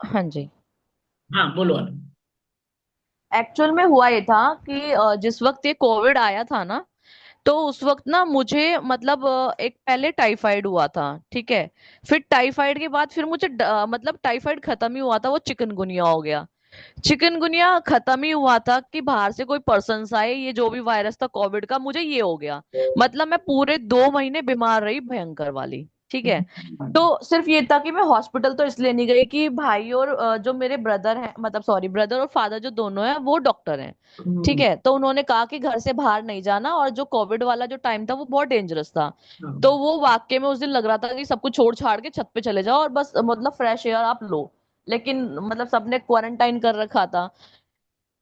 हाँ जी। हाँ बोलो। एक्चुअल में हुआ ये था कि जिस वक्त ये कोविड आया था ना, तो उस वक्त ना मुझे मतलब एक पहले टाइफाइड हुआ था। ठीक है। फिर टाइफाइड के बाद फिर मुझे मतलब टाइफाइड खत्म ही हुआ था, वो चिकनगुनिया हो गया। चिकनगुनिया खत्म ही हुआ था कि बाहर से कोई पर्सन आए, ये जो भी वायरस था कोविड का मुझे ये हो गया। मतलब मैं पूरे 2 महीने बीमार रही, भयंकर वाली। ठीक है। तो सिर्फ ये था कि मैं हॉस्पिटल तो इसलिए नहीं गई कि भाई और जो मेरे ब्रदर हैं, मतलब सॉरी, ब्रदर और फादर जो दोनों हैं वो डॉक्टर हैं। ठीक हम्म, है। तो उन्होंने कहा कि घर से बाहर नहीं जाना, और जो कोविड वाला जो टाइम था वो बहुत डेंजरस था। हाँ, तो वो वाकई में उस दिन लग रहा था कि सब कुछ छोड़ छाड़ के छत पे चले जाओ और बस मतलब फ्रेश एयर आप लो। लेकिन मतलब सबने क्वारंटाइन कर रखा था।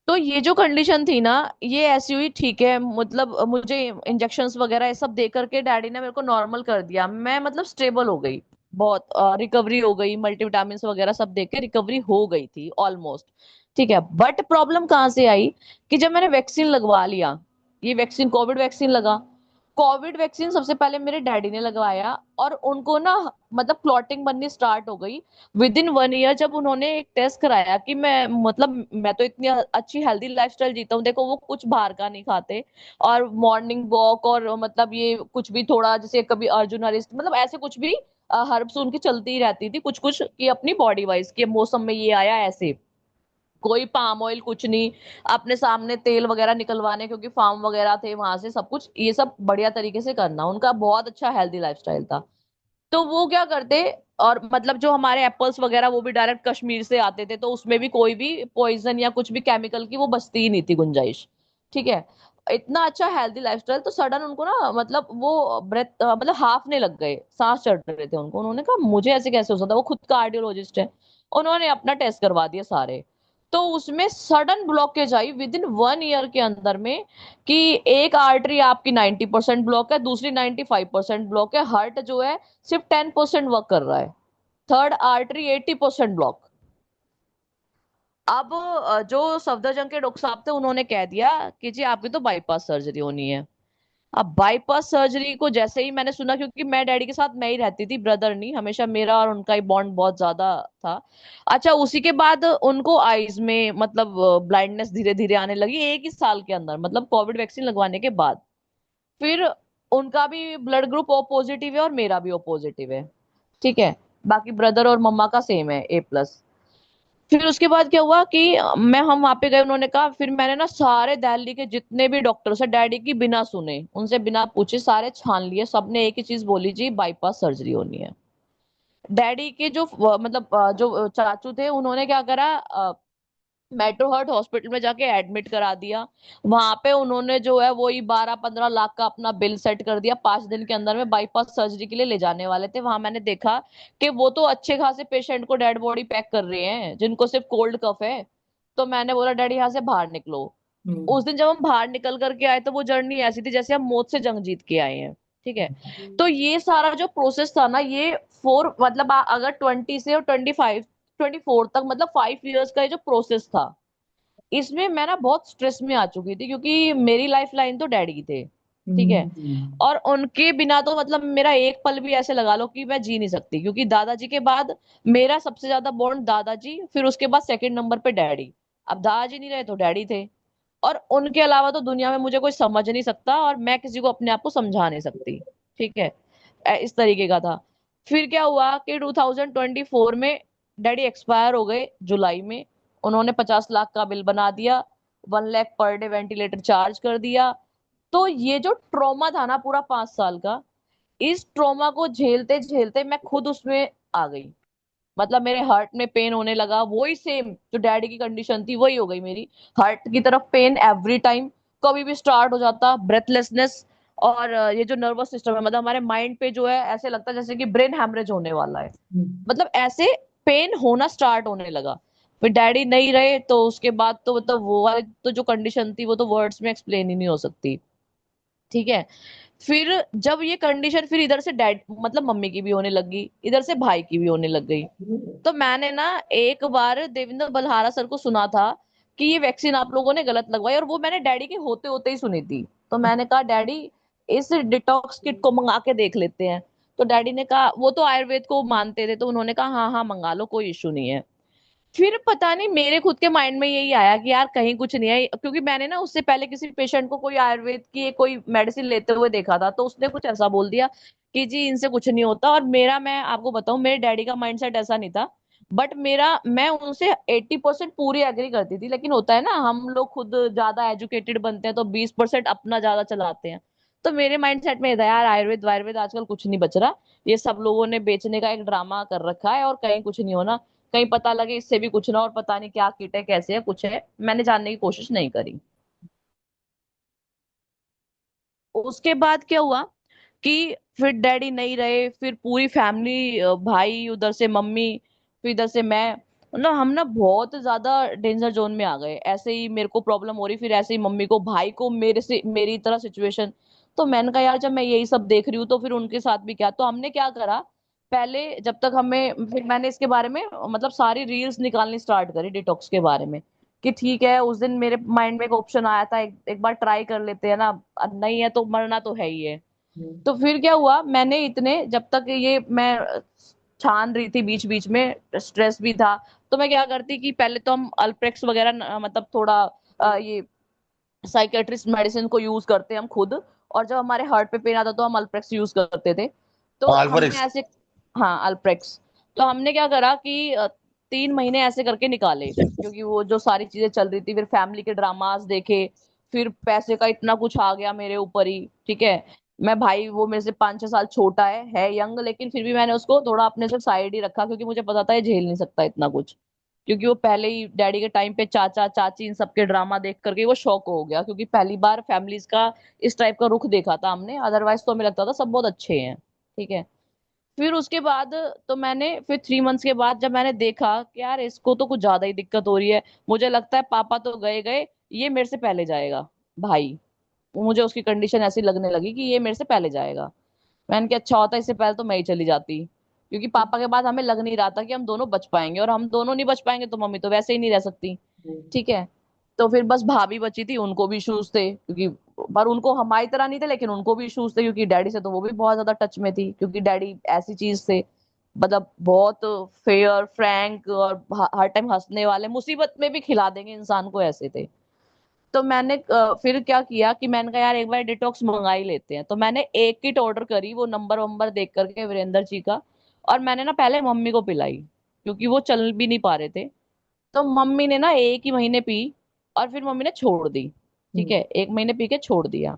तो ये जो कंडीशन थी ना, ये ऐसी हुई। ठीक है। मतलब मुझे इंजेक्शंस वगैरह ये सब दे करके डैडी ने मेरे को नॉर्मल कर दिया, मैं मतलब स्टेबल हो गई। बहुत रिकवरी हो गई, मल्टीविटामिन वगैरह सब दे के रिकवरी हो गई थी ऑलमोस्ट। ठीक है। बट प्रॉब्लम कहाँ से आई कि जब मैंने वैक्सीन लगवा लिया, ये वैक्सीन कोविड वैक्सीन लगा। कोविड वैक्सीन सबसे पहले मेरे डैडी ने लगवाया, और उनको ना मतलब क्लॉटिंग बननी स्टार्ट हो गई विद इन 1 ईयर। जब उन्होंने एक टेस्ट कराया कि मैं मतलब मैं तो इतनी अच्छी हेल्दी लाइफस्टाइल जीता हूँ, देखो वो कुछ बाहर का नहीं खाते, और मॉर्निंग वॉक, और मतलब ये कुछ भी थोड़ा जैसे कभी अर्जुन अरिस्ट, मतलब ऐसे कुछ भी हर्ब्स उनकी चलती ही रहती थी कुछ कुछ, कि अपनी बॉडी वाइज कि मौसम में ये आया ऐसे। कोई पाम ऑयल कुछ नहीं, अपने सामने तेल वगैरह निकलवाने, क्योंकि फार्म वगैरह थे वहां से, सब कुछ ये सब बढ़िया तरीके से करना, उनका बहुत अच्छा हेल्दी लाइफस्टाइल था। तो वो क्या करते, और मतलब जो हमारे एप्पल्स वगैरह वो भी डायरेक्ट कश्मीर से आते थे, तो उसमें भी कोई भी पॉइजन या कुछ भी केमिकल की वो बचती ही नहीं थी गुंजाइश। ठीक है। इतना अच्छा हेल्दी लाइफस्टाइल, तो सडन उनको ना मतलब वो ब्रेथ मतलब हाफने लग गए, सांस चढ़ रहे थे उनको। उन्होंने कहा मुझे ऐसे कैसे हो सकता है, वो खुद कार्डियोलॉजिस्ट है। उन्होंने अपना टेस्ट करवा दिया सारे। तो उसमें sudden blockage I with in 1 year के अंदर में, कि एक आर्टरी आपकी 90% ब्लॉक है, दूसरी 95% ब्लॉक है, हार्ट जो है सिर्फ 10% वर्क कर रहा है, थर्ड आर्टरी 80% ब्लॉक। अब जो सफदरजंग के डॉक्टर साहब थे उन्होंने कह दिया कि जी आपकी तो बाईपास सर्जरी होनी है। अब बाईपास सर्जरी को जैसे ही मैंने सुना, क्योंकि मैं डैडी के साथ मैं ही रहती थी, ब्रदर नहीं, हमेशा मेरा और उनका ही बॉन्ड बहुत ज्यादा था। अच्छा, उसी के बाद उनको आईज में मतलब ब्लाइंडनेस धीरे धीरे आने लगी 1 ही साल के अंदर, मतलब कोविड वैक्सीन लगवाने के बाद। फिर उनका भी ब्लड ग्रुप ओ पॉजिटिव है और मेरा भी ओ पॉजिटिव है। ठीक है। बाकी ब्रदर और मम्मा का सेम है, A+। फिर उसके बाद क्या हुआ कि मैं हम वहां पे गए, उन्होंने कहा, फिर मैंने ना सारे दिल्ली के जितने भी डॉक्टर है डैडी की बिना सुने उनसे बिना पूछे सारे छान लिए, सबने एक ही चीज बोली, जी बाईपास सर्जरी होनी है। डैडी के जो मतलब जो चाचू थे उन्होंने क्या करा, मेट्रो हार्ट हॉस्पिटल में जाके एडमिट करा दिया। वहां पे उन्होंने जो है वही 12-15 लाख का अपना बिल सेट कर दिया, 5 दिन के अंदर में बाईपास सर्जरी के लिए ले जाने वाले थे। वहां मैंने देखा कि वो तो अच्छे खासे पेशेंट को डेड बॉडी पैक कर रहे हैं जिनको सिर्फ कोल्ड कफ है। तो मैंने बोला डैडी यहाँ से बाहर निकलो। हम्म, उस दिन जब हम बाहर निकल करके आए तो वो जर्नी ऐसी थी जैसे हम मौत से जंग जीत के आए हैं। ठीक है। तो ये सारा जो प्रोसेस था ना, ये फोर मतलब अगर 20 से और 24 तक, मतलब 5 इयर्स का ये जो प्रोसेस था, इसमें मैं ना बहुत स्ट्रेस में आ चुकी थी, क्योंकि मेरी लाइफ लाइन तो डैडी की थे। ठीक है। हम्म, और उनके बिना तो मतलब मेरा एक पल भी ऐसे लगा लो कि मैं जी नहीं सकती, क्योंकि दादाजी के बाद मेरा सबसे ज्यादा बॉन्ड दादाजी, फिर उसके बाद सेकंड नंबर पे डैडी। अब दादाजी नहीं रहे तो डैडी थे, और उनके अलावा तो दुनिया में मुझे कोई समझ नहीं सकता, और मैं किसी को अपने आप को समझा नहीं सकती। ठीक है। इस तरीके का था। फिर क्या हुआ कि 2024 में डैडी एक्सपायर हो गए जुलाई में। उन्होंने 50 लाख का बिल बना दिया, 1 lakh per day ventilator charge कर दिया। तो ये जो ट्रॉमा था ना पूरा 5 साल का, इस ट्रॉमा को झेलते झेलते मैं खुद उसमें आ गई। मतलब मेरे हार्ट में पेन होने लगा, वही सेम जो डैडी की कंडीशन थी वही हो गई मेरी। हार्ट की तरफ पेन एवरी टाइम, कभी भी स्टार्ट हो जाता, ब्रेथलेसनेस। और ये जो नर्वस सिस्टम है, मतलब हमारे माइंड पे जो है ऐसे लगता है जैसे कि ब्रेन हैमरेज होने वाला है। हम्म, मतलब ऐसे पेन होना स्टार्ट होने लगा। फिर डैडी नहीं रहे तो उसके बाद तो मतलब वो वाली तो जो कंडीशन थी वो तो वर्ड्स में एक्सप्लेन ही नहीं हो सकती। ठीक है। फिर जब ये कंडीशन फिर इधर से डैड मतलब मम्मी की भी होने लगी, इधर से भाई की भी होने लग गई। तो मैंने ना एक बार देवेंद्र बल्हारा सर को सुना था कि ये वैक्सीन आप लोगों ने गलत लगवाई, और वो मैंने डैडी के होते होते ही सुनी थी। तो मैंने कहा डैडी इस डिटॉक्स किट को मंगा के देख लेते हैं। तो डैडी ने कहा, वो तो आयुर्वेद को मानते थे, तो उन्होंने कहा हाँ हाँ मंगा लो, कोई इशू नहीं है। फिर पता नहीं मेरे खुद के माइंड में यही आया कि यार कहीं कुछ नहीं है, क्योंकि मैंने ना उससे पहले किसी पेशेंट को कोई आयुर्वेद की कोई मेडिसिन लेते हुए देखा था, तो उसने कुछ ऐसा बोल दिया कि जी इनसे कुछ नहीं होता। और मेरा, मैं आपको बताऊं, मेरे डैडी का माइंडसेट ऐसा नहीं था। बट मेरा, मैं उनसे 80% पूरी एग्री करती थी, लेकिन होता है ना हम लोग खुद ज्यादा एजुकेटेड बनते हैं तो 20% अपना ज्यादा चलाते हैं। तो मेरे माइंडसेट में ये था यार आयुर्वेद वायुर्वेद आजकल कुछ नहीं बच रहा, ये सब लोगों ने बेचने का एक ड्रामा कर रखा है और कहीं कुछ नहीं होना, कहीं पता लगे इससे भी कुछ ना, और पता नहीं क्या कीट है कैसे है कुछ है, मैंने जानने की कोशिश नहीं करी। उसके बाद क्या हुआ कि फिर डैडी नहीं रहे, फिर पूरी फैमिली, भाई उधर से मम्मी, फिर इधर से मैं, मतलब हम ना बहुत ज्यादा डेंजर जोन में आ गए। ऐसे ही मेरे को प्रॉब्लम हो रही, फिर ऐसे ही मम्मी को भाई को मेरे से मेरी तरह सिचुएशन। तो मैंने कहा यार जब मैं यही सब देख रही हूँ तो फिर उनके साथ भी क्या, तो हमने क्या करा, पहले जब तक हमें, फिर मैंने इसके बारे में मतलब सारी रील्स निकालनी स्टार्ट करी डिटॉक्स के बारे में, कि ठीक है उस दिन मेरे माइंड में एक ऑप्शन आया था, एक बार ट्राई कर लेते हैं ना, अब नहीं है तो मरना तो है ही है। हम्म। तो फिर क्या हुआ, मैंने इतने जब तक ये मैं छान रही थी बीच बीच में, स्ट्रेस भी था, तो मैं क्या करती कि पहले तो हम अल्प्रेक्स वगैरह मतलब थोड़ा ये साइकेट्रिस्ट मेडिसिन को यूज करते हैं हम खुद, और जब हमारे हार्ट पे पेन आता तो हम अल्प्रेक्स यूज करते थे। तो हमने अल्फोरिक्स। ऐसे, हाँ अल्प्रेक्स। तो हमने क्या करा कि 3 महीने ऐसे करके निकाले, क्योंकि वो जो सारी चीजें चल रही थी, फिर फैमिली के ड्रामास देखे, फिर पैसे का इतना कुछ आ गया मेरे ऊपर ही, ठीक है। मैं, भाई वो मेरे से 5-6 साल छोटा है यंग, लेकिन फिर भी मैंने उसको थोड़ा अपने से साइड ही रखा, क्योंकि मुझे पता था ये झेल नहीं सकता इतना कुछ, क्योंकि वो पहले ही डैडी के टाइम पे चाचा चाची इन सबके ड्रामा देख करके वो शौक हो गया, क्योंकि पहली बार फैमिलीज का इस टाइप का रुख देखा था हमने, अदरवाइज तो हमें लगता था सब बहुत अच्छे हैं, ठीक है। फिर उसके बाद, तो मैंने फिर 3 मंथ्स के बाद जब मैंने देखा कि यार इसको तो कुछ ज्यादा ही दिक्कत हो रही है, मुझे लगता है पापा तो गए गए, ये मेरे से पहले जाएगा, भाई, मुझे उसकी कंडीशन ऐसी लगने लगी कि ये मेरे से पहले जाएगा। मैंने कहा अच्छा होता इससे पहले तो मैं ही चली जाती, क्योंकि पापा के बाद हमें लग नहीं रहा था कि हम दोनों बच पाएंगे, और हम दोनों नहीं बच पाएंगे तो मम्मी तो वैसे ही नहीं रह सकती, ठीक है। तो फिर बस भाभी बची थी, उनको भी इश्यूज थे, क्योंकि पर उनको हमारी तरह नहीं थे, लेकिन उनको भी इश्यूज थे, क्योंकि डैडी से तो वो भी बहुत ज्यादा टच में थी, क्योंकि डैडी ऐसी चीज थे, मतलब बहुत फेयर फ्रैंक, और हर टाइम हंसने वाले, मुसीबत में भी खिला देंगे इंसान को, ऐसे थे। तो मैंने फिर क्या किया कि मैंने कहा यार एक बार डिटॉक्स मंगा ही लेते हैं, तो मैंने एक किट ऑर्डर करी, वो नंबर वंबर देख करके वीरेंद्र जी का, और मैंने ना पहले मम्मी को पिलाई, क्योंकि वो चल भी नहीं पा रहे थे। तो मम्मी ने ना 1 ही महीने पी, और फिर मम्मी ने छोड़ दी, ठीक हम्म। है, 1 महीने पी के छोड़ दिया।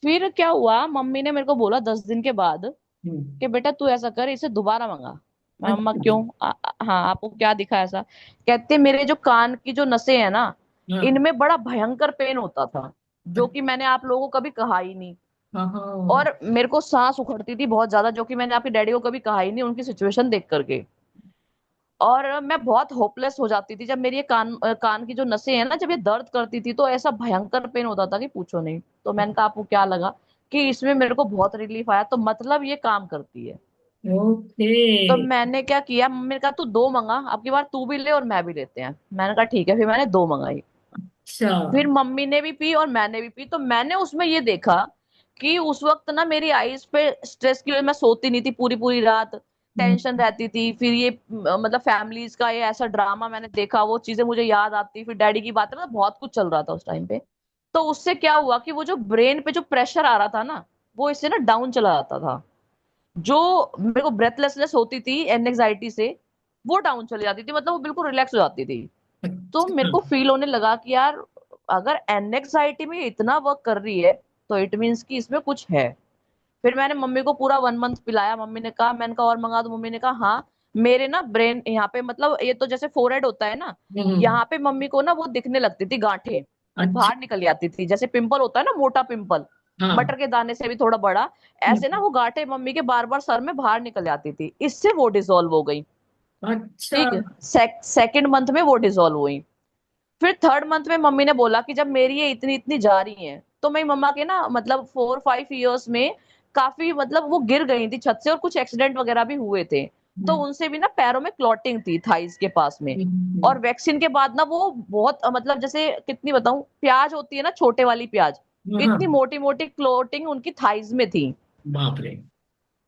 फिर क्या हुआ, मम्मी ने मेरे को बोला 10 दिन के बाद हम्म। कि बेटा तू ऐसा कर, इसे दोबारा मंगा। मैं, मम्मा अच्छा। क्यों? हाँ आपको क्या दिखा ऐसा? कहते मेरे जो कान की जो नसें हैं ना, हाँ इनमें बड़ा भयंकर पेन होता था, जो कि मैंने आप लोगों को कभी कहा ही नहीं। हाँ हाँ। और मेरे को सांस उखड़ती थी बहुत ज्यादा, जो कि मैंने आपके डैडी को कभी कहा ही नहीं, उनकी सिचुएशन देख करके। और मैं बहुत होपलेस हो जाती थी जब मेरी ये कान की जो नसें हैं ना, जब ये दर्द करती थी तो ऐसा भयंकर पेन होता था कि पूछो नहीं। तो मैंने कहा आपको क्या लगा, कि इसमें मेरे को बहुत रिलीफ आया, तो मतलब ये काम करती है। ओके। तो मैंने क्या किया, मम्मी ने कहा तू 2 मंगा, अब की बार तू भी ले और मैं भी लेते हैं। मैंने कहा ठीक है, फिर मैंने 2 मंगाई। अच्छा। फिर मम्मी ने भी पी और मैंने भी पी, तो मैंने उसमें ये देखा कि उस वक्त ना मेरी आईज पे स्ट्रेस की वजह, मैं सोती नहीं थी पूरी पूरी रात, टेंशन रहती थी, फिर ये मतलब फैमिलीज का ये ऐसा ड्रामा मैंने देखा, वो चीजें मुझे याद आती, फिर डैडी की बातें, मतलब बहुत कुछ चल रहा था उस टाइम पे। तो उससे क्या हुआ कि वो जो ब्रेन पे जो प्रेशर आ रहा था ना, वो इससे ना डाउन चला जाता था। जो मेरे को ब्रेथलेसनेस होती थी एनजाइटी से, वो डाउन चली जाती थी, मतलब वो बिल्कुल रिलैक्स हो जाती थी। तो मेरे अच्छा। को फील होने लगा कि यार अगर एनजाइटी में ये इतना वर्क कर रही है, तो इट मीन्स कि इसमें कुछ है। फिर मैंने मम्मी को पूरा 1 मंथ पिलाया, मम्मी ने कहा, मैंने कहा और मंगा दो, मम्मी ने कहा हाँ। मेरे ना ब्रेन यहाँ पे, मतलब ये तो जैसे फोरहेड होता है ना, हम्म। यहाँ पे मम्मी को ना वो दिखने लगती थी गांठें, अच्छा। बाहर निकल जाती थी, जैसे पिंपल होता है ना, मोटा पिंपल, हाँ। मटर के दाने से भी थोड़ा बड़ा, ऐसे ना हम्म। वो गांठें मम्मी के बार बार सर में बाहर निकल जाती थी, इससे वो डिसॉल्व हो गई। अच्छा। ठीक, सेकेंड मंथ में वो डिसॉल्व हुई। फिर थर्ड मंथ में मम्मी ने बोला कि जब मेरी ये इतनी इतनी जा रही है, तो मेरी मम्मा के ना मतलब 4-5 इयर्स में काफी, मतलब वो गिर गई थी छत से, और कुछ एक्सीडेंट वगैरह भी हुए थे, तो हम्म। उनसे भी ना पैरों में क्लॉटिंग थी थाइस के पास में। और वैक्सीन के बाद ना वो बहुत मतलब जैसे कितनी बताऊं, प्याज होती है ना छोटे वाली प्याज, हाँ। इतनी मोटी मोटी क्लॉटिंग उनकी थाइस में थी। बाप रे।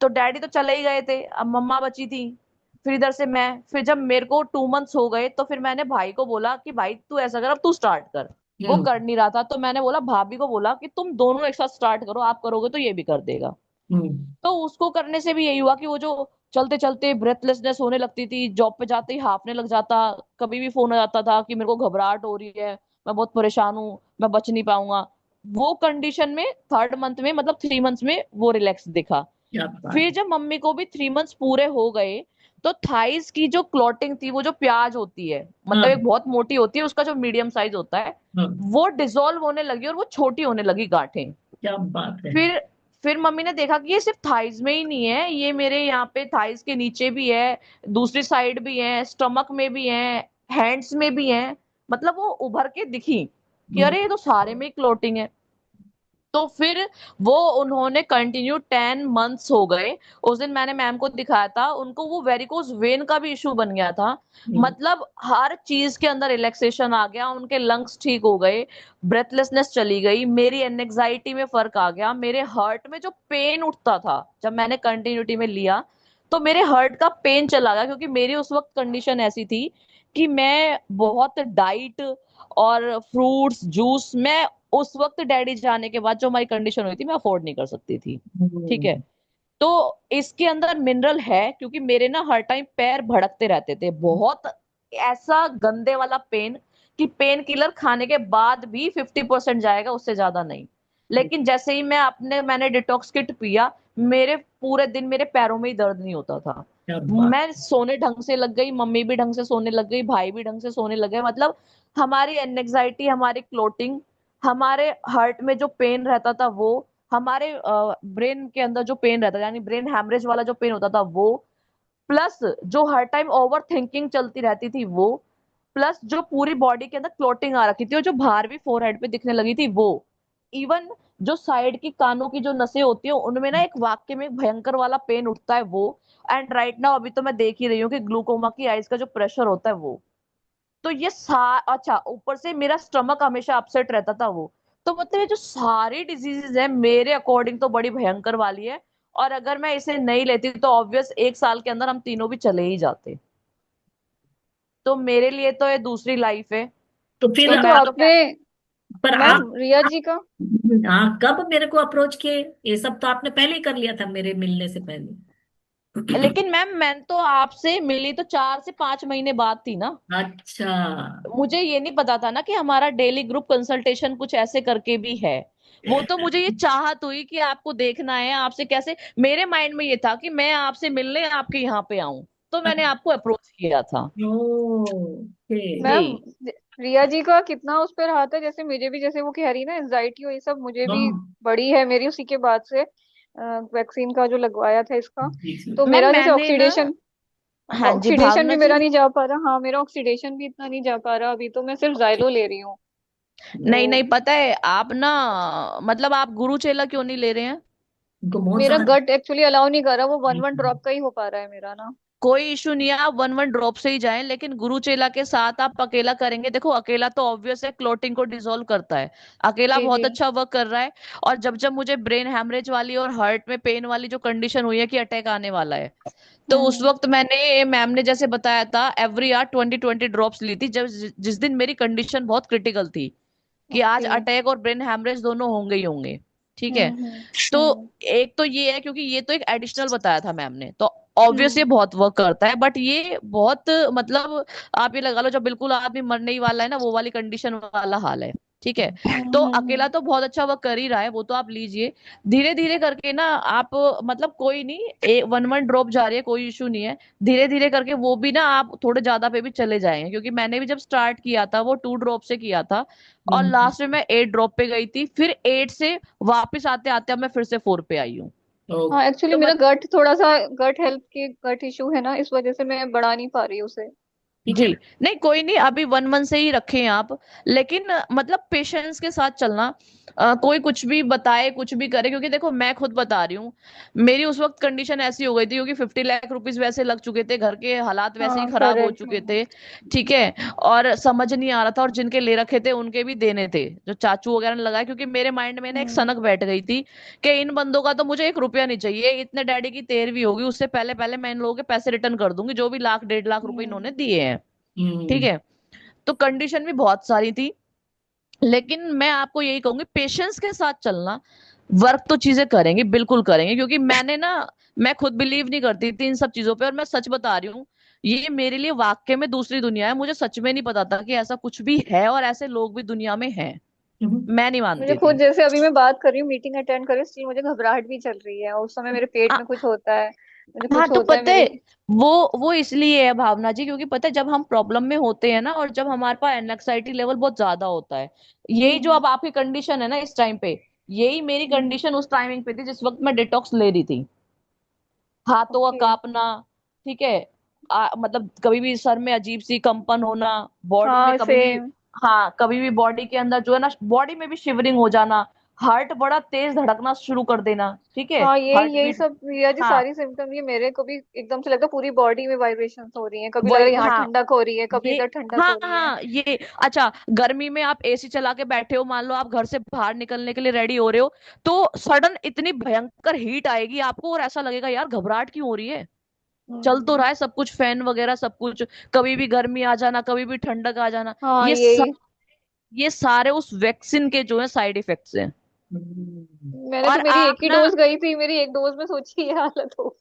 तो डैडी तो चले ही गए थे, अब मम्मा बची थी। फिर इधर से मैं, फिर जब मेरे को 2 मंथ्स हो गए तो फिर मैंने भाई को बोला कि भाई तू ऐसा कर, अब तू स्टार्ट कर। वो हम्म। कर नहीं रहा था, तो मैंने बोला भाभी को बोला कि तुम दोनों एक साथ स्टार्ट करो, आप करोगे तो ये भी कर देगा। हम्म। तो उसको करने से भी यही हुआ कि वो जो चलते चलते ब्रेथलेसनेस होने लगती थी, जॉब पे जाते ही हांफने लग जाता, कभी भी फोन आ जाता था कि मेरे को घबराहट हो रही है, मैं बहुत परेशान हूँ, मैं बच नहीं पाऊंगा। वो कंडीशन में 3rd मंथ में, मतलब 3 मंथ्स में वो रिलैक्स दिखा। क्या बात फिर है। जब मम्मी को भी 3 मंथ्स पूरे हो गए, तो थाइस की जो क्लॉटिंग थी, वो जो प्याज होती है, मतलब एक हाँ। बहुत मोटी होती है, उसका जो मीडियम साइज होता है, हाँ। वो डिसॉल्व होने लगी और वो छोटी होने लगी गांठें। क्या बात है। फिर फिर मम्मी ने देखा कि ये सिर्फ थाइज में ही नहीं है, ये मेरे यहाँ पे थाइज के नीचे भी है, दूसरी साइड भी है, स्टमक में भी है, हैंड्स में भी है। मतलब वो उभर के दिखी कि हम्म। अरे ये तो सारे में क्लोटिंग है। तो फिर वो उन्होंने कंटिन्यू 10 मंथ्स हो गए। उस दिन मैंने मैम को दिखाया था, उनको वो वेरिकोज वेन का भी इशू बन गया था। हम्म। मतलब हर चीज के अंदर रिलैक्सेशन आ गया, उनके लंग्स ठीक हो गए, ब्रेथलेसनेस चली गई, मेरी एनजाइटी में फर्क आ गया, मेरे हार्ट में जो पेन उठता था जब मैंने कंटिन्यूटी में लिया, तो मेरे हार्ट का पेन चला गया। क्योंकि मेरी उस वक्त कंडीशन ऐसी थी कि मैं बहुत डाइट और फ्रूट्स जूस, मैं उस वक्त डैडी जाने के बाद जो हमारी कंडीशन हुई थी, मैं अफोर्ड नहीं कर सकती थी। ठीक है। हम्म। तो इसके अंदर मिनरल है, क्योंकि मेरे ना हर टाइम पैर भड़कते रहते थे बहुत, ऐसा गंदे वाला पेन कि पेन किलर खाने के बाद भी 50% जाएगा, उससे ज्यादा नहीं। लेकिन जैसे ही मैंने डिटॉक्स किट पिया, मेरे पूरे दिन मेरे पैरों में ही दर्द नहीं होता था। क्या बात। मैं सोने ढंग से लग गई, मम्मी भी ढंग से सोने लग गई, भाई भी ढंग से सोने लग गए। मतलब हमारी एनजाइटी, हमारी क्लोटिंग, हमारे हार्ट में जो पेन रहता था वो, हमारे ब्रेन के अंदर जो पेन रहता था, यानी ब्रेन हैमरेज वाला जो पेन होता था वो, प्लस जो हर टाइम ओवर थिंकिंग चलती रहती थी वो, प्लस जो पूरी बॉडी के अंदर क्लोटिंग आ रखी थी और जो बाहर भी फोरहेड पे दिखने लगी थी वो, इवन जो साइड की कानों की जो नसें होती है उनमें ना एक वाक्य में भयंकर वाला पेन उठता है वो। एंड राइट नाउ अभी तो मैं देख ही रही हूँ कि ग्लूकोमा की आइज का जो प्रेशर होता है वो। तो ये अच्छा, ऊपर से मेरा स्टमक हमेशा अपसेट रहता था वो। तो मतलब ये जो सारी डिजीजेज है मेरे अकॉर्डिंग तो बड़ी भयंकर वाली है। और अगर मैं इसे नहीं लेती तो ऑब्वियस 1 साल के अंदर हम तीनों भी चले ही जाते। तो मेरे लिए तो ये दूसरी लाइफ है। तो फिर तो तो मैं तो आपने, पर मैम, आप, रिया जी का। हाँ, कब मेरे को अप्रोच किए? ये सब तो आपने पहले ही कर लिया था मेरे मिलने से पहले। लेकिन मैम मैं तो आपसे मिली तो 4 से 5 महीने बाद थी ना। अच्छा। मुझे ये नहीं पता था ना कि हमारा डेली ग्रुप कंसल्टेशन कुछ ऐसे करके भी है। वो तो मुझे ये चाहत हुई कि आपको देखना है, आपसे कैसे, मेरे माइंड में ये था कि मैं आपसे मिलने आपके यहाँ पे आऊं, तो मैंने आपको अप्रोच किया था। ओके। जी। मैम, रिया जी का कितना उस पर रहा था, जैसे मुझे भी, जैसे वो कह रही ना एंजाइटी और ये सब, मुझे भी हाँ। बड़ी है मेरी उसी के बाद से, वैक्सीन का जो लगवाया था इसका। जी जी। तो मैम मेरा जैसे मैंने ना, ऑक्सीडेशन, हाँ जी ऑक्सीडेशन भी भावना जी। मेरा नहीं जा पा रहा। हाँ, मेरा ऑक्सीडेशन भी इतना नहीं जा पा रहा अभी, तो मैं सिर्फ जाइलो ले रही हूँ। नहीं तो नहीं, पता है आप ना, मतलब आप गुरु चेला क्यों नहीं ले रहे हैं? उनको बहुत मेरा सारा। गट एक्चुअली अलाउ नहीं कर रहा, वो वन वन ड्रॉप का ही हो पा रहा है मेरा ना। कोई इशू नहीं है, आप 1 1 ड्रॉप से ही जाएं, लेकिन गुरु चेला के साथ आप अकेला करेंगे, देखो अकेला तो ऑब्वियस है क्लोटिंग को डिसॉल्व करता है, अकेला जी बहुत जी। अच्छा वर्क कर रहा है। और जब जब मुझे ब्रेन हैमरेज वाली और हार्ट में पेन वाली जो कंडीशन हुई है कि अटैक आने वाला है, तो उस हम्म। वक्त मैंने, मैम ने जैसे बताया था, एवरी आवर 20 20 ड्रॉप्स ली थी, जब जिस दिन मेरी कंडीशन बहुत क्रिटिकल थी कि आज ओके। अटैक और ब्रेन हैमरेज दोनों होंगे ही होंगे। ठीक है। हम्म। तो हम्म। एक तो ये है, क्योंकि ये तो एक एडिशनल बताया था मैम ने, तो ऑब्वियस ये हम्म। बहुत वर्क करता है, बट ये बहुत, मतलब आप ये लगा लो जब बिल्कुल आदमी मरने ही वाला है ना, वो वाली कंडीशन वाला हाल है। ठीक है। तो अकेला हम्म। तो बहुत अच्छा वर्क कर ही रहा है, वो तो आप लीजिए धीरे धीरे करके ना आप, मतलब कोई नहीं, 1 1 ड्रॉप जा रही है, कोई इशू नहीं है। धीरे धीरे करके वो भी ना आप थोड़े ज्यादा पे भी चले जाएंगे, क्योंकि मैंने भी जब स्टार्ट किया था वो 2 ड्रॉप से किया था, और हम्म। लास्ट में मैं 8 ड्रॉप पे गई थी, फिर 8 से वापस आते आते अब मैं फिर से 4 पे आई हूँ। हाँ, एक्चुअली तो मेरा मतलब गट थोड़ा सा, गट हेल्थ की गट इशू है ना, इस वजह से मैं बढ़ा नहीं पा रही उसे। ठीक जी। है ना। नहीं कोई नहीं, अभी 1-1 से ही रखें आप। लेकिन मतलब पेशेंस के साथ चलना। कोई कुछ भी बताए कुछ भी करे, क्योंकि देखो मैं खुद बता रही हूँ, मेरी उस वक्त कंडीशन ऐसी हो गई थी क्योंकि 50 लाख रुपीस वैसे लग चुके थे, घर के हालात वैसे ही हाँ खराब हो करेक्ट। चुके थे। ठीक है। और समझ नहीं आ रहा था, और जिनके ले रखे थे उनके भी देने थे, जो चाचू वगैरह ने लगाया, क्योंकि मेरे माइंड में ना एक हम्म। सनक बैठ गई थी कि इन बंदों का तो मुझे 1 रुपया नहीं चाहिए, इतने डैडी की 13वीं होगी उससे पहले पहले मैं इन लोगों के पैसे रिटर्न कर दूंगी, जो भी 1-1.5 लाख रुपए इन्होंने हम्म। दिए हैं। ठीक हम्म। है। तो कंडीशन भी बहुत सारी थी। लेकिन मैं आपको यही कहूंगी, पेशेंस के साथ चलना। वर्क तो चीजें करेंगे, बिल्कुल करेंगे, क्योंकि मैंने ना, मैं खुद बिलीव नहीं करती थी इन सब चीजों पे, और मैं सच बता रही हूँ, ये मेरे लिए वाकई में दूसरी दुनिया है। मुझे सच में नहीं पता था कि ऐसा कुछ भी है और ऐसे लोग भी दुनिया में हैं। हम्म। मैं नहीं मुझे मानती खुद, थी। जैसे अभी मैं बात कर रही हूँ, मीटिंग अटेंड कर रही हूँ, स्टिल मुझे घबराहट भी चल रही है, और उस समय मेरे पेट आ, में कुछ होता है, मुझे हाँ कुछ तो होता है पता है, मेरी। वो इसलिए है भावना जी, क्योंकि पता है जब हम प्रॉब्लम में होते हैं ना, और जब हमारे पास एंजाइटी लेवल बहुत ज्यादा होता है, यही जो हम्म। अब आपकी कंडीशन है ना इस टाइम पे, यही मेरी हम्म। कंडीशन उस टाइमिंग पे थी जिस वक्त मैं डिटॉक्स ले रही थी। हाथों का ओके। कांपना। ठीक है। मतलब कभी भी सर में अजीब सी कंपन होना, बॉडी में हाँ कभी भी, सेम। हाँ कभी भी बॉडी के अंदर जो है ना, बॉडी में भी शिवरिंग हो जाना, हार्ट बड़ा तेज धड़कना शुरू कर देना। ठीक है। हाँ यही हार्ट यही बीट। सब, ये जो हाँ सारी सिम्टम, ये मेरे को भी एकदम से लगता है पूरी बॉडी में वाइब्रेशंस हो रही हैं, कभी लग रहा वही है यहाँ हाँ। ठंडक हो रही है, कभी ये इधर ठंडक हाँ हो रही है। हाँ ये, अच्छा गर्मी में आप एसी चला के बैठे हो, मान लो आप घर से बाहर निकलने के लिए रेडी हो रहे हो, तो सडन इतनी भयंकर हीट आएगी आपको, और ऐसा लगेगा यार घबराहट क्यों हो रही है। चल तो हम्म। रहा है सब कुछ, फैन वगैरह सब कुछ, कभी भी गर्मी आ जाना, कभी भी ठंडक आ जाना। हाँ ये सब, यही। ये सारे उस वैक्सीन के जो है साइड इफेक्ट्स हैं। मैंने तो, और मेरी एक आप ही ना, डोज गई थी, मेरी एक डोज में सोची ये हालत हो।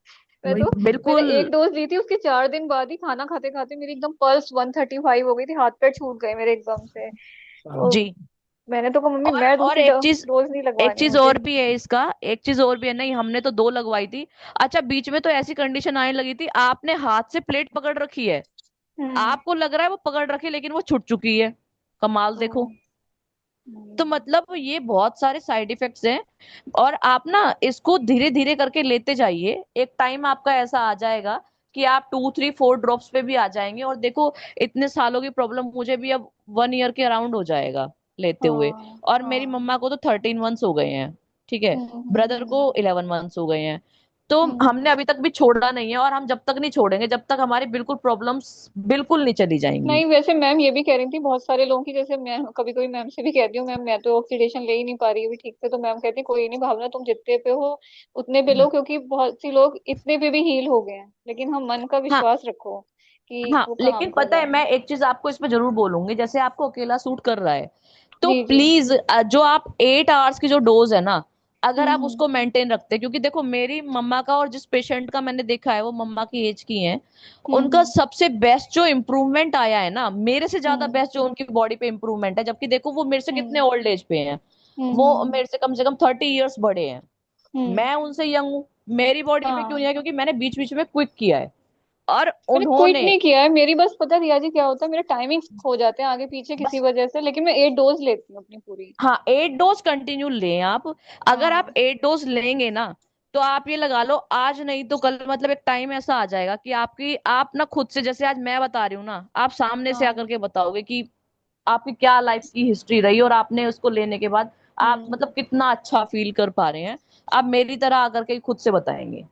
मैं वही तो, तो। मैंने बिल्कुल। एक डोज ली थी, उसके 4 दिन बाद ही खाना खाते खाते मेरी एकदम पल्स 135 हो गई थी, हाथ पैर छूट गए मेरे एकदम से। तो जी। मैंने तो कहा मम्मी और मैं और दूसरी डोज नहीं एक लगवानी चीज मुझे। और भी है इसका, एक चीज और भी है, नहीं हमने तो 2 लगवाई थी। अच्छा बीच में तो ऐसी कंडीशन आने लगी थी, आपने हाथ से प्लेट पकड़ रखी है, हम्म। आपको लग रहा है वो पकड़ रखी है, लेकिन वो छूट चुकी है। कमाल तो देखो। तो हम्म। मतलब ये बहुत सारे साइड इफेक्ट्स हैं। और आप ना इसको धीरे धीरे करके लेते जाइए, एक टाइम आपका ऐसा आ जाएगा कि आप 2-3-4 ड्रॉप्स पे भी आ जाएंगे। और देखो, इतने सालों की प्रॉब्लम मुझे भी अब 1 ईयर के अराउंड हो जाएगा लेते हुए। हाँ और मेरी हाँ। मम्मा को तो 13 मंथ्स हो गए हैं। ठीक है। ब्रदर हम्म। को 11 मंथ्स हो गए हैं। तो हम्म। हमने अभी तक भी छोड़ा नहीं है, और हम जब तक नहीं छोड़ेंगे जब तक हमारी बिल्कुल प्रॉब्लम्स बिल्कुल नहीं चली जाएंगी। नहीं, वैसे मैम ये भी कह रही थी बहुत सारे लोगों की, जैसे मैं कभी कभी मैम से भी कहती हूँ, मैम मैं तो ऑक्सीडेशन ले ही नहीं पा रही अभी ठीक से, तो मैम कहती कोई नहीं भावना, तुम जितने पे हो उतने पे लो, क्योंकि बहुत सी लोग इतने पे भी हील हो गए हैं, लेकिन हम मन का हाँ विश्वास रखो कि हाँ, वो काम लेकिन कर पता रहा है है। मैं एक चीज आपको इस पे जरूर बोलूंगी, जैसे आपको अकेला सूट कर रहा है, तो जी जी। प्लीज जो आप 8 आवर्स की जो डोज है ना, अगर आप हम्म। उसको मेंटेन रखते हैं, क्योंकि देखो मेरी मम्मा का, और जिस पेशेंट का मैंने देखा है वो मम्मा की एज की है, उनका हम्म। सबसे बेस्ट जो इम्प्रूवमेंट आया है ना, मेरे से ज्यादा हम्म। बेस्ट जो उनकी बॉडी पे इम्प्रूवमेंट है, जबकि देखो वो मेरे से कितने हम्म। ओल्ड एज पे हैं, वो हम्म। मेरे से कम 30 इयर्स बड़े हैं। हम्म। मैं उनसे यंग हूँ, मेरी बॉडी पे क्यों नहीं हाँ, है, क्योंकि मैंने बीच बीच में क्विक किया है। और मैंने क्विट उन्होंने, नहीं किया है, मेरी बस पता है रिया जी क्या होता है, मेरे टाइमिंग खो जाते हैं आगे पीछे किसी बस, वजह से, लेकिन मैं 8 डोज लेती हूँ अपनी पूरी। हाँ 8 डोज कंटिन्यू लें आप। अगर आप हाँ 8 डोज लेंगे ना, तो आप ये लगा लो आज नहीं तो कल, मतलब एक टाइम ऐसा आ जाएगा कि आपकी, आप ना खुद से, जैसे आज मैं बता रही हूँ ना, आप सामने से हाँ। आकर के बताओगे कि आपकी क्या लाइफ की हिस्ट्री रही, और आपने उसको लेने के बाद आप हम्म। मतलब कितना अच्छा फील कर पा रहे हैं। आप मेरी तरह आकर के खुद से बताएंगे।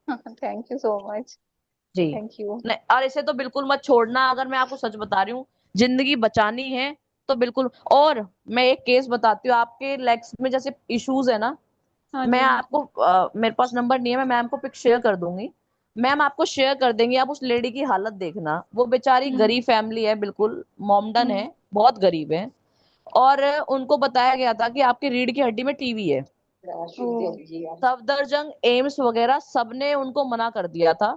Thank you so much. जी। Thank you. नहीं, और इसे तो बिल्कुल मत छोड़ना, अगर मैं आपको सच बता रही हूँ, जिंदगी बचानी है तो बिल्कुल। और मैं एक केस बताती हूँ, आपके लेग्स में जैसे इश्यूज है ना, हाँ मैं जी हाँ जी। आपको मेरे पास नंबर नहीं है, मैं मैम को पिक शेयर कर दूंगी। मैम आपको शेयर कर देंगी, आप उस लेडी की हालत देखना, वो बेचारी हम्म। गरीब फैमिली है, बिल्कुल मॉमडन हम्म। है, बहुत गरीब है। और उनको बताया गया था कि आपकी रीढ़ की हड्डी में टीबी है। ओ। सफदरजंग एम्स वगैरह सबने उनको मना कर दिया था।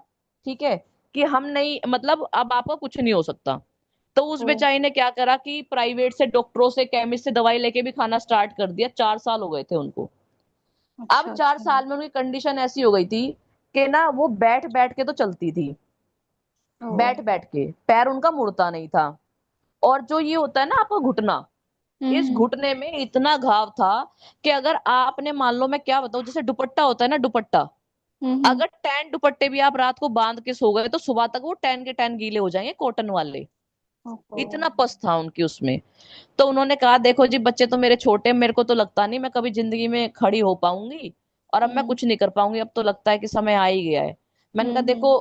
ठीक है। कि हम नहीं, मतलब अब आपका कुछ नहीं हो सकता। तो उस ओ। बेचारी ने क्या करा कि प्राइवेट से, डॉक्टरों से, केमिस्ट से दवाई लेके भी खाना स्टार्ट कर दिया, 4 साल हो गए थे उनको। अब अच्छा 4 साल अच्छा। में उनकी कंडीशन ऐसी हो गई थी कि ना वो बैठ बैठ के तो चलती थी, ओ। बैठ बैठ के पैर उनका मुड़ता नहीं था। और जो ये होता है ना आपका घुटना, इस हम्म। घुटने में इतना घाव था कि अगर आपने, मान लो मैं क्या बताऊं, जैसे दुपट्टा होता है ना, दुपट्टा, हम्म। अगर टैन दुपट्टे भी आप रात को बांध के सो गए तो सुबह तक वो टैन के टैन गीले हो जाएंगे, कॉटन वाले। ओहो। इतना पस था उनकी उसमें। तो उन्होंने कहा देखो जी, बच्चे तो मेरे छोटे हैं, मेरे को तो लगता नहीं मैं कभी जिंदगी में खड़ी हो पाऊंगी, और अब मैं हम्म कुछ नहीं कर पाऊंगी, अब तो लगता है कि समय आ ही गया है। मैंने कहा हम्म। देखो,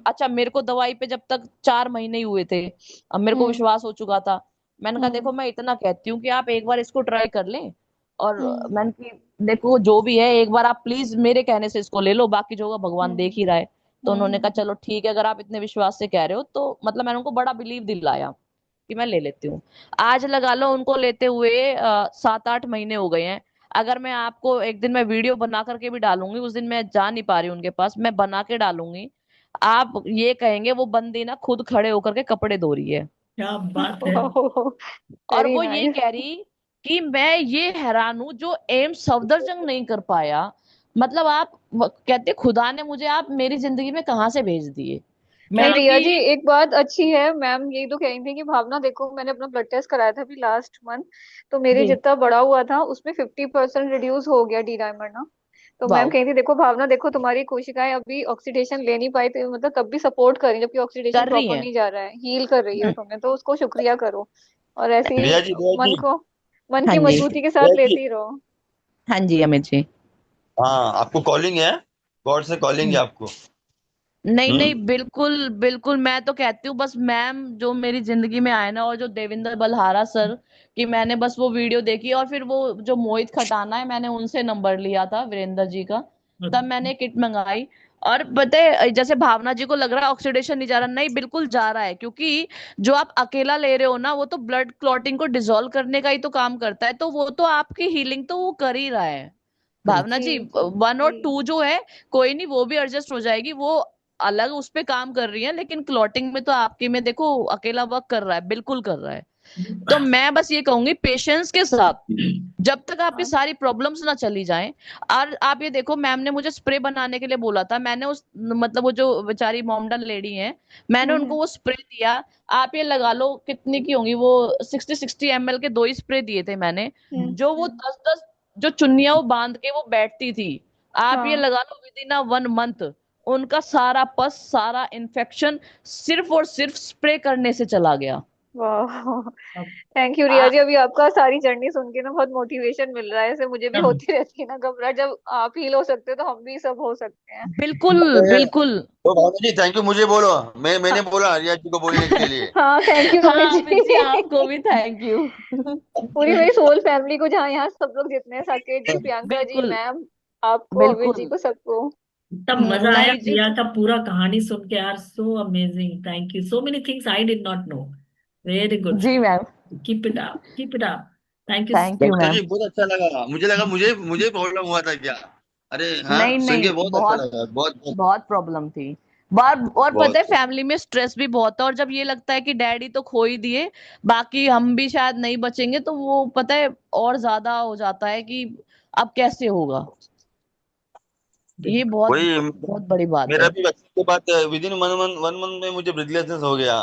अच्छा मेरे को दवाई पे जब तक 4 महीने ही हुए थे, अब मेरे को हम्म विश्वास हो चुका था। मैंने कहा हम्म देखो, मैं इतना कहती हूँ कि आप एक बार इसको ट्राई कर लें। और हम्म मैंने कि देखो जो भी है, एक बार आप प्लीज मेरे कहने से इसको ले लो, बाकी जो होगा भगवान देख ही रहा है। तो उन्होंने कहा हम्म। चलो ठीक है, अगर आप इतने विश्वास से कह रहे हो तो मतलब मैंने उनको बड़ा बिलीव दिलाया कि मैं ले लेती हूँ। आज लगा लो उनको लेते हुए 7-8 महीने हो गए हैं। अगर मैं आपको एक दिन मैं वीडियो बना करके भी डालूंगी, उस दिन मैं जा नहीं पा रही उनके पास, मैं बना के डालूंगी। आप ये कहेंगे वो बंदी ना खुद खड़े होकर के कपड़े धो रही है। क्या बात है। और वेरी वो ये नाइस। कह रही कि मैं ये हैरान हूं जो एम्स सफदरजंग नहीं कर पाया। मतलब आप कहते खुदा ने मुझे आप मेरी जिंदगी में कहाँ से भेज दिए। नहीं मतलब रिया जी, कि एक बात अच्छी है, मैम यही तो कह रही थी कि भावना देखो, मैंने अपना ब्लड टेस्ट कराया था अभी लास्ट मंथ, तो मेरे जी, जितना बड़ा हुआ था उसमें 50% रिड्यूस हो गया डी डायमंड ना। तो मैम वाह, कह रही थी देखो भावना, देखो तुम्हारी कोशिकाएं अभी ऑक्सीडेशन ले नहीं पाई तो मतलब तब भी सपोर्ट कर रही है, जबकि ऑक्सीडेशन कर रही प्रॉपर है। नहीं जा रहा है, हील कर रही है हम्म, तुम्हें, तो उसको शुक्रिया करो। और ऐसे ही रिया मन जी, को, मन हाँ की जी, मजबूती के रिया साथ जी। लेते ही रहो। हाँ जी अमित जी। हाँ, आपको कॉलिंग है, गॉड से कॉलिंग है हम्म। आपको। नहीं नहीं, हम्म। बिल्कुल बिल्कुल, मैं तो कहती हूँ बस मैम जो मेरी जिंदगी में आए ना, और जो देवेंद्र बल्हारा सर की मैंने बस वो वीडियो देखी, और फिर वो जो मोहित खटाना है, मैंने उनसे नंबर लिया था वीरेंद्र जी का, तब मैंने किट मंगाई। और पता है जैसे भावना जी को लग रहा है ऑक्सीडेशन नहीं जा रहा, नहीं बिल्कुल जा रहा है, क्योंकि जो आप अकेला ले रहे हो ना, वो तो ब्लड क्लॉटिंग को डिसॉल्व करने का ही तो काम करता है, तो वो तो आपकी हीलिंग तो वो कर ही रहा है। भावना जी जी, जी 1 और 2 जी। जो है, कोई नहीं वो भी एडजस्ट हो जाएगी, वो अलग उस पे काम कर रही है, लेकिन क्लॉटिंग में तो आपकी में देखो अकेला वर्क कर रहा है, बिल्कुल कर रहा है। तो मैं बस ये कहूंगी पेशेंस के साथ, जब तक आपकी हाँ। सारी प्रॉब्लम्स ना चली जाएं। और आप ये देखो, मैम ने मुझे स्प्रे बनाने के लिए बोला था, मैंने उस मतलब वो जो बेचारी मॉमडन लेडी है, मैंने उनको हम्म वो स्प्रे दिया। आप ये लगा लो कितनी की होंगी वो, 60-60 ml के 2 ही स्प्रे दिए थे मैंने। जो वो हम्म। 10-10 जो चुन्नियां वो बांध के वो बैठती थी, आप ये हाँ। लगा लो विद इन 1 मंथ उनका सारा पस, सारा इन्फेक्शन सिर्फ और सिर्फ स्प्रे करने से चला गया। वाह। थैंक यू रिया जी, अभी आपका सारी जर्नी सुन के ना बहुत मोटिवेशन मिल रहा है, ऐसे मुझे भी होती रहती है ना घबराहट, जब आप हील हो सकते हो तो हम भी सब हो सकते हैं। बिल्कुल अरे, बिल्कुल। तो भावना जी, थैंक यू मुझे बोलो। मैंने हाँ। बोला रिया जी को बोलने के लिए। हाँ थैंक यू अमित हाँ अमित जी, आपको जी। भी थैंक यू। पूरी मेरी सोल फैमिली को, जहाँ यहाँ सब लोग जितने हैं, साकेत जी, प्रियंका जी, बिल्कुल मैम, आपको, अमित जी बिल्कुल। को, सबको। इतना मजा आया नहीं जी, प्रिया का पूरा कहानी सुन के यार, so amazing, thank you, so many things I did not know. Very good. जी ma'am, keep it up, keep it up. Thank you. Thank you doctor ma'am. जी, बहुत अच्छा लगा, मुझे लगा मुझे मुझे प्रॉब्लम हुआ था क्या। अरे हाँ, नहीं सुन नहीं, के बहुत अच्छा बहुत लगा, बहुत बहुत बहुत प्रॉब्लम थी। बार और पता है बहुत। फैमिली में स्ट्रेस भी बहुत है, और जब ये लगता है कि डैडी तो खो ही दिए, बाकी हम भी शायद नहीं बचेंगे, तो वो पता है और ज्यादा हो जाता है कि अब कैसे होगा। ये बहुत वही, बहुत बड़ी बात मेरा है। भी वैक्सीन के बाद विद इन 1 मंथ में मुझे ब्रीथलेसनेस हो गया।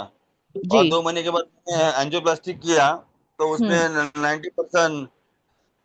जी। और 2 महीने के बाद मैंने एंजियोप्लास्टिक किया, तो उसमें हम्म। 90%,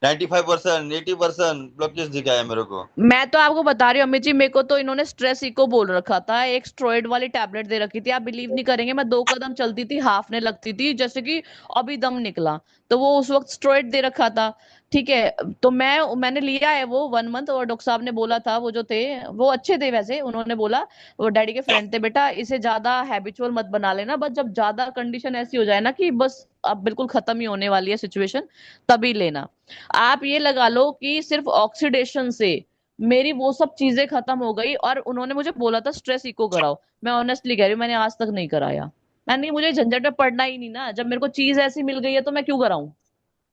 95%, 80% ब्लॉकेज दिखाया मेरे को। मैं तो आपको बता रही हूँ अमित जी, मेरे को तो इन्होंने स्ट्रेस इको बोल रखा था, एक स्ट्रॉइड वाली टैबलेट दे रखी थी, आप बिलीव नहीं करेंगे, मैं 2 कदम चलती थी हाफने लगती थी जैसे कि अभी दम निकला। तो वो उस वक्त स्ट्रॉइड दे रखा था। ठीक है। तो मैंने लिया है वो 1 मंथ, और डॉक्टर साहब ने बोला था, वो जो थे वो अच्छे थे वैसे, उन्होंने बोला, वो डैडी के फ्रेंड थे, बेटा इसे ज्यादा हैबिचुअल मत बना लेना, बस जब ज्यादा कंडीशन ऐसी हो जाए ना कि बस अब बिल्कुल खत्म ही होने वाली है सिचुएशन, तभी लेना। आप ये लगा लो कि सिर्फ ऑक्सीडेशन से मेरी वो सब चीजें खत्म हो गई, और उन्होंने मुझे बोला था स्ट्रेस इको कराओ, मैं ऑनेस्टली कह रही हूँ मैंने आज तक नहीं कराया। मैंने मुझे झंझट में पड़ना ही नहीं ना, जब मेरे को चीज ऐसी मिल गई है तो मैं क्यों कराऊं।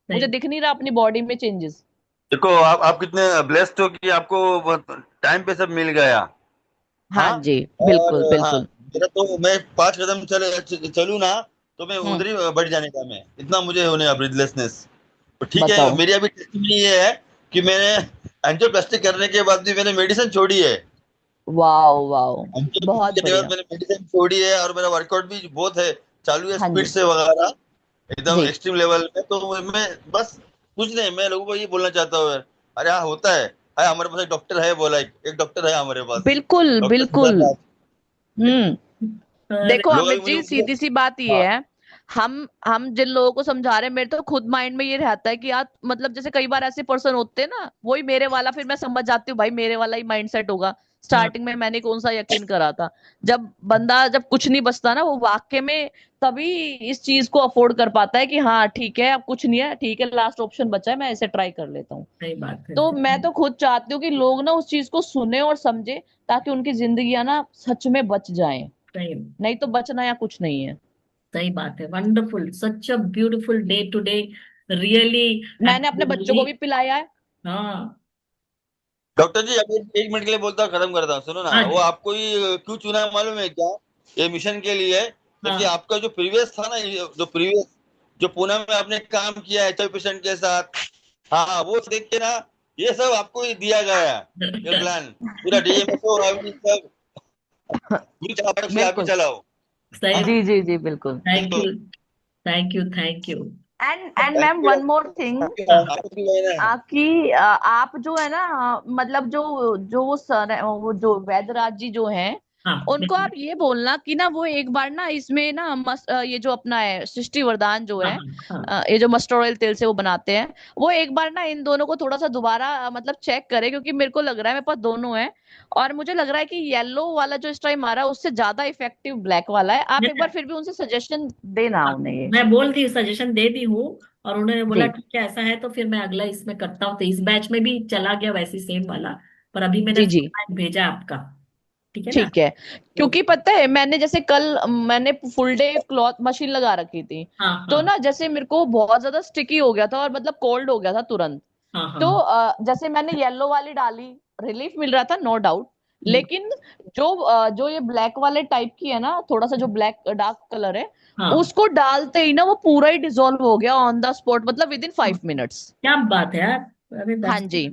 मुझे नहीं। दिख नहीं रहा अपनी बॉडी में चेंजेस। देखो, आप कितने ब्लेस्ड हो कि आपको टाइम पे सब मिल गया। हाँ हाँ। जी, और बिल्कुल हाँ, बिल्कुल। मेरा तो मैं 5 कदम चलूँ ना, तो मैं हम्म। उधर ही बढ़ जाने का, मैं इतना मुझे होने का ब्रीथलेसनेस। तो ठीक है, बताओ। मेरी अभी टेस्टिमनी ये है कि मैंने एंजियोप्लास्टिक करने के बाद भी मैंने मेडिसिन छोड़ी है। Wow wow. एंजियोप्लास्टिक बहुत करने के बाद बढ़िया। मैंने मेडिसिन छोड़ी है, और मेरा वर्कआउट भी बहुत है, चालू है, हाँ स्पीड जी। से वगैरह, एकदम जी। एक्सट्रीम लेवल में। तो मैं बस कुछ नहीं, मैं लोगों को ये बोलना चाहता हूँ, अरे हाँ होता है, है हमारे पास एक डॉक्टर है, बोला एक डॉक्टर है हमारे पास, बिल्कुल डॉक्टर बिल्कुल। सिद्धार्थ हम्म। अरे देखो लोग अभी अमित मुझे जी, मुझे सीधी सी बात ये हाँ है, हम जिन लोगों को समझा रहे हैं, मेरे तो खुद माइंड में ये रहता है कि यार मतलब जैसे कई बार ऐसे पर्सन होते हैं ना, वही मेरे वाला, फिर मैं समझ जाती हूँ भाई मेरे वाला ही माइंडसेट होगा। हाँ स्टार्टिंग में मैंने कौन सा यकीन करा था। जब कुछ नहीं बचता ना, वो वाक्य में तभी इस चीज को अफोर्ड कर पाता है कि हाँ ठीक है, अब कुछ नहीं है, ठीक है, लास्ट ऑप्शन बचा है, मैं इसे ट्राई कर लेता हूँ। सही बात है, तो मैं तो खुद चाहती हूँ कि लोग ना उस चीज को सुने और समझे, ताकि उनकी जिंदगियां ना सच में बच जाएं। सही नहीं तो बचना या कुछ नहीं है। सही बात है। Wonderful, such a beautiful day today, really मैंने हैप्पी अपने बच्चों दिवाली। को भी पिलाया है। हाँ डॉक्टर जी, अभी 1 मिनट के लिए बोलता हूँ, खत्म करता हूँ, सुनो ना। हाँ वो आपको ही क्यों चुना है मालूम है क्या? ये मिशन के लिए। क्योंकि हाँ। आपका जो प्रीवियस था ना, जो प्रीवियस जो पुणे में आपने काम किया है HIV पेशेंट के साथ, हाँ वो देख के ना, ये सब आपको ही दिया गया है, ये प्लान पूरा DMSO सब पूरी चापाची आप ही बिल्कुल। चलाओ। सही। जी जी जी बिल्कुल। Thank you, thank you, thank you. And thank ma'am you one more thing, हाँ आपकी बहन है। आप जो है ना, मतलब जो जो वो सर है, वो जो वैद्यराज जी जो हैं, हाँ उनको आप ये बोलना कि ना वो एक बार ना इसमें ना ये जो अपना है सृष्टि वरदान जो हाँ है, हाँ। ये जो मस्टोर ऑयल तेल से वो बनाते हैं, वो एक बार ना इन दोनों को थोड़ा सा दोबारा मतलब चेक करे, क्योंकि मेरे को लग रहा है मेरे पास दोनों है, और मुझे लग रहा है कि येलो वाला जो इस टाइम आ रहा है उससे ज्यादा इफेक्टिव ब्लैक वाला है। आप एक बार मैं फिर भी उनसे सजेशन देना हाँ, उन्हें ये। मैं बोल दी, सजेशन दे दी हूँ। और उन्होंने बोला जी ठीक है ऐसा है तो फिर मैं अगला इसमें करता हूँ, तो इस बैच में भी चला गया वैसे सेम वाला। पर अभी मैंने जी जी। फॉर्मेट भेजा आपका, ठीक है ना? ठीक है। तो क्योंकि पता है मैंने जैसे कल मैंने फुल डे क्लॉथ मशीन लगा रखी थी, हाँ तो हाँ ना जैसे मेरे को बहुत ज्यादा स्टिकी हो गया था और मतलब कोल्ड हो गया था तुरंत। हाँ तो हाँ। जैसे मैंने येलो वाली डाली, रिलीफ मिल रहा था नो डाउट। हम्म, लेकिन जो ये ब्लैक वाले टाइप की है ना, थोड़ा सा जो ब्लैक डार्क कलर है, हाँ उसको डालते ही ना वो पूरा ही डिसॉल्व हो गया ऑन द स्पॉट, मतलब विद इन हाँ। 5 मिनट्स। क्या बात है यार। अरे हाँ दैट्स जी।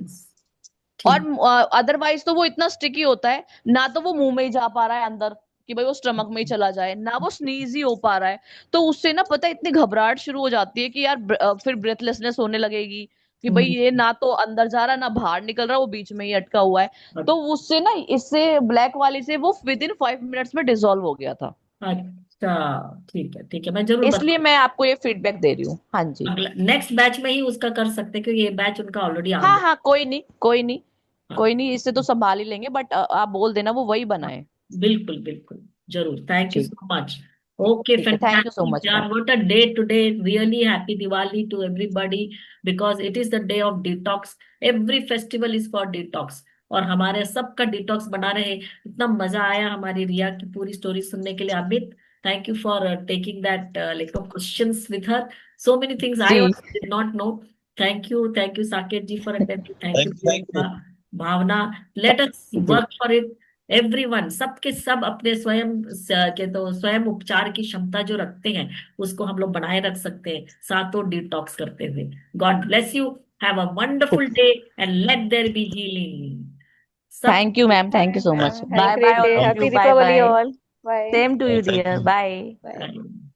और ठीक। अदरवाइज तो वो इतना स्टिकी होता है, ना तो वो मुंह में ही जा पा रहा है अंदर कि भाई वो स्टमक में ही चला जाए, ना वो स्नीज ही हो पा रहा है। तो उससे ना पता है इतनी घबराहट शुरू हो जाती है कि यार फिर ब्रेथलेसनेस होने लगेगी कि भाई हम्म, ये ना तो अंदर जा रहा ना बाहर निकल रहा, वो बीच में ही अटका हुआ है। तो उससे ना, इससे ब्लैक वाली से वो विद इन 5 मिनट्स में डिसॉल्व हो गया था। अच्छा ठीक है, मैं जरूर इसलिए बताऊँ। मैं आपको ये फीडबैक दे रही हूँ। हाँ जी। अगला नेक्स्ट बैच में ही उसका कर सकते हैं, क्योंकि ये बैच उनका ऑलरेडी आ हाँ गया। हाँ, कोई नहीं कोई नहीं। हाँ कोई नहीं, इससे तो संभाल ही लेंगे, बट आप बोल देना वो वही हाँ, बनाए। बिल्कुल बिल्कुल, जरूर। थैंक यू जी। So much. ओके, ठीक है, thank you so fantastic much ma'am. यार, what a day today. Really happy Diwali to everybody, because it is the day of detox. Every festival is for detox, और हमारे सबका detox बना रहे। इतना मजा आया हमारी रिया की पूरी स्टोरी सुनने के लिए, Amit. Thank you for taking that like questions with her, so many things I जी। Also did not know. Thank you Saket ji for attending, thank you thank you. Priyanka, Bhavna. Let us जी। Work for it, everyone. सबके सब अपने स्वयं के तो स्वयं उपचार की क्षमता जो रखते हैं, उसको हम लोग बनाए रख सकते हैं सातों डिटॉक्स करते हुए। God bless you, have a wonderful day, and let there be healing. सब thank you ma'am, thank you so much. Have a bye bye great day, all of thank you, happy you. Bye Deepavali bye. All. Bye same to you thank dear, you. Bye. Bye.